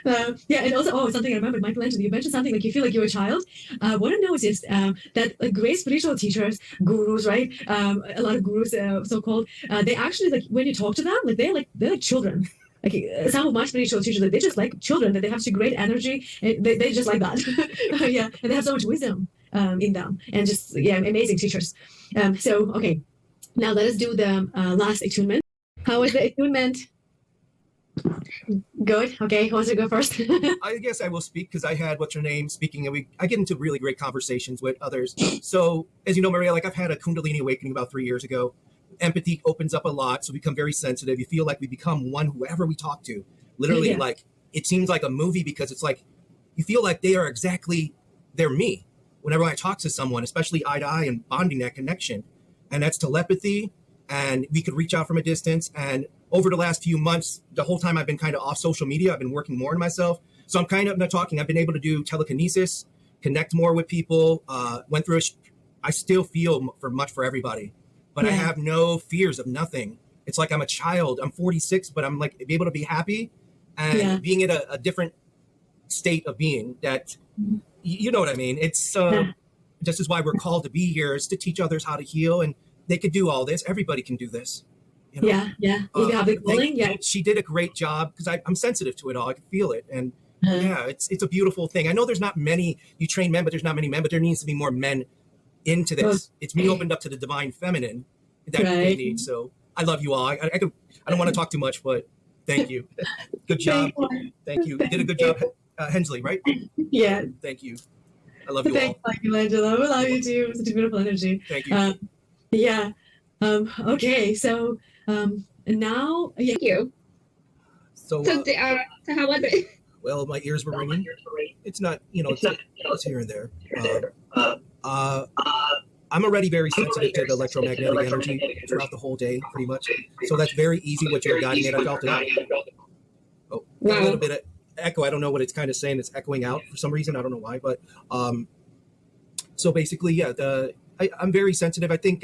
Yeah, and also, something I remembered, Michelangelo, you mentioned something like you feel like you're a child. What I noticed that great spiritual teachers, gurus, right? A lot of gurus, so-called, they actually like when you talk to them, they're like children. Like some of my spiritual teachers, like, they're just like children. That they have such great energy. And they just like that. Yeah, and they have so much wisdom in them, and just yeah, amazing teachers. So okay, now let us do the last attunement. How was the attunement? Good. Okay, who wants to go first? I guess I will speak because I had what's her name speaking, and I get into really great conversations with others. So as you know, Maria, like I've had a Kundalini awakening about 3 years ago. Empathy opens up a lot, so we become very sensitive. You feel like we become one whoever we talk to. Literally, Yeah. like it seems like a movie because it's like you feel like they are exactly they're me. Whenever I talk to someone, especially eye to eye and bonding that connection, and that's telepathy, and we could reach out from a distance. And over the last few months, the whole time I've been kind of off social media, I've been working more on myself. So I'm kind of not talking. I've been able to do telekinesis, connect more with people. Went through. I still feel for much for everybody, but I Yeah. have no fears of nothing. It's like I'm a child. I'm 46, but I'm like be able to be happy Yeah. and being in a different state of being that you know what I mean. It's Yeah. this is why we're called to be here is to teach others how to heal, and they could do all this. Everybody can do this, you know. Yeah. Yeah. If you have the calling, yeah. She did a great job because I'm sensitive to it all. I can feel it, and Uh, yeah, it's a beautiful thing. I know there's not many you train men, but there's not many men. But there needs to be more men into well, this. It's me opened up to the divine feminine that they right. need. So I love you all. I don't want to talk too much, but thank you. Good job. Thank you. Thank you. You did a Thank good you. job, Hensley. Right? Yeah. Thank you. I love you Thanks, all. Michelangelo. We love you too. Such a beautiful energy. Thank you. Yeah. Okay. So now, yeah. Thank you. So, So how was it? well, my ears were ringing. It's not, it's here and there. Uh, I'm already very sensitive to the electromagnetic energy throughout the whole day, pretty much. So that's very easy what you're guiding it. I felt it. Oh, got a little bit of echo. I don't know what it's kind of saying. It's echoing out for some reason. I don't know why, but so basically, yeah, I'm very sensitive. I think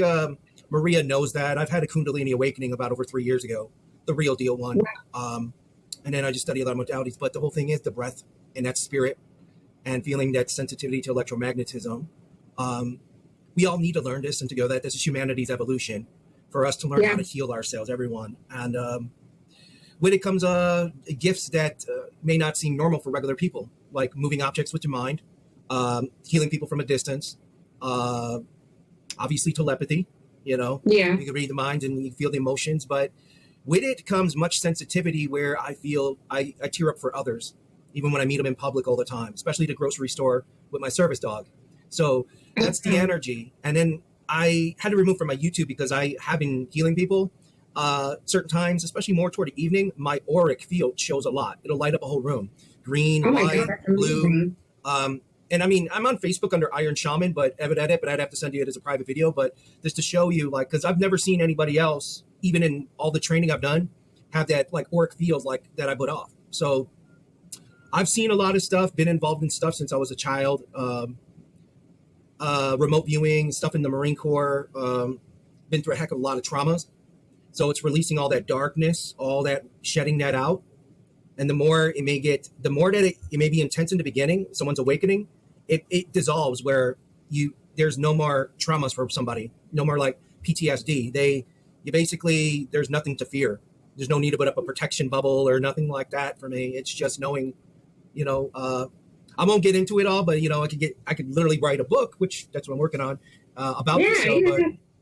Maria knows that. I've had a Kundalini awakening about over 3 years ago, the real deal one. And then I just study a lot of modalities. But the whole thing is the breath and that spirit and feeling that sensitivity to electromagnetism. We all need to learn this and to go that this is humanity's evolution for us to learn how to heal ourselves, everyone. And when it comes gifts that may not seem normal for regular people, like moving objects with your mind, healing people from a distance, obviously telepathy, you can read the minds and you feel the emotions, but with it comes much sensitivity where I feel I tear up for others, even when I meet them in public all the time, especially the grocery store with my service dog. So that's the energy. And then I had to remove from my YouTube because I have been healing people certain times, especially more toward the evening. My auric field shows a lot. It'll light up a whole room. Green, white, blue. And I mean, I'm on Facebook under Iron Shaman, but I'd have to send you it as a private video. But just to show you, like, because I've never seen anybody else, even in all the training I've done, have that like auric field like that I put off. So I've seen a lot of stuff, been involved in stuff since I was a child. Remote viewing, stuff in the Marine Corps, been through a heck of a lot of traumas. So it's releasing all that darkness, all that, shedding that out. And the more that it may be intense in the beginning, someone's awakening, it dissolves where there's no more traumas for somebody, no more like PTSD. You basically, there's nothing to fear. There's no need to put up a protection bubble or nothing like that for me. It's just knowing, I won't get into it all, but I could literally write a book, which that's what I'm working on about this. So,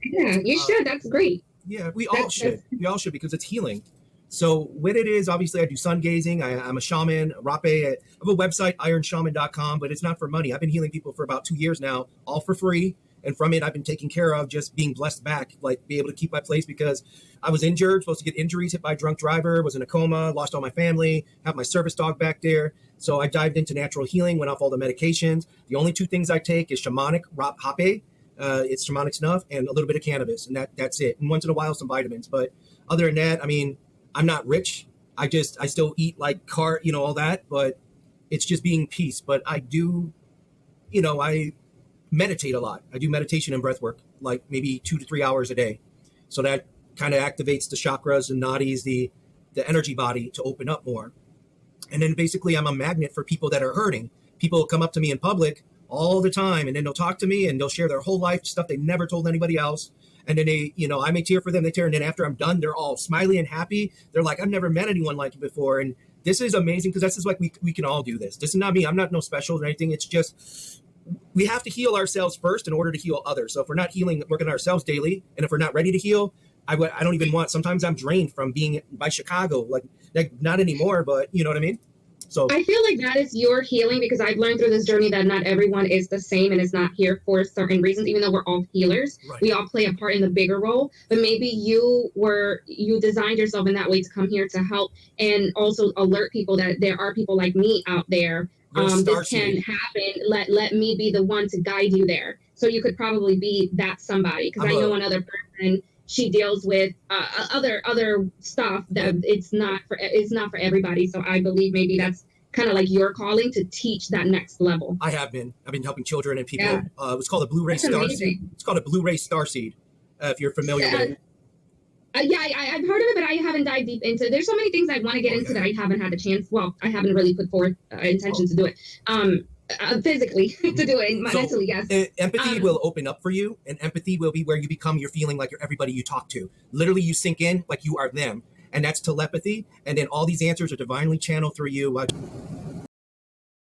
you should. That's great. Yeah, we all should. We all should because it's healing. So what it is, obviously, I do sun gazing. I'm a shaman, a rape. I have a website, ironshaman.com, but it's not for money. I've been healing people for about 2 years now, all for free. And from it, I've been taken care of, just being blessed back, like be able to keep my place because I was injured, supposed to get injuries, hit by a drunk driver, was in a coma, lost all my family, have my service dog back there. So I dived into natural healing, went off all the medications. The only two things I take is shamanic hape. It's shamanic snuff and a little bit of cannabis, and that's it. And once in a while, some vitamins. But other than that, I mean, I'm not rich. I still eat like all that, but it's just being peace. But I do, I meditate a lot. I do meditation and breath work, like maybe 2 to 3 hours a day. So that kind of activates the chakras and nadis, the energy body to open up more. And then basically I'm a magnet for people that are hurting. People come up to me in public all the time, and then they'll talk to me and they'll share their whole life stuff they never told anybody else. And then they, I may tear for them, they tear. And then after I'm done, they're all smiley and happy. They're like, I've never met anyone like you before. And this is amazing because this is like, we can all do this. This is not me. I'm not no special or anything. It's just, we have to heal ourselves first in order to heal others. So if we're not healing, working on ourselves daily, and if we're not ready to heal, I don't even want, sometimes I'm drained from being by Chicago, like not anymore, but you know what I mean? So I feel like that is your healing, because I've learned through this journey that not everyone is the same and is not here for certain reasons, even though we're all healers. Right. We all play a part in the bigger role, but maybe you designed yourself in that way to come here to help and also alert people that there are people like me out there. This can happen. Let me be the one to guide you there. So you could probably be that somebody, because I know another person, she deals with other stuff that it's not for everybody. So I believe maybe that's kind of like your calling to teach that next level. I've been helping children and people. Yeah. It's called a Blu-ray Starseed. It's called a Blu-ray Starseed. If you're familiar with it. Yeah, I've heard of it, but I haven't dived deep into it. There's so many things I want to get into that I haven't had a chance. Well, I haven't really put forth intention to do it. Physically to do it, mentally, yes. Empathy will open up for you, and empathy will be where you become, you're feeling like you're everybody you talk to. Literally, you sink in like you are them, and that's telepathy. And then all these answers are divinely channeled through you.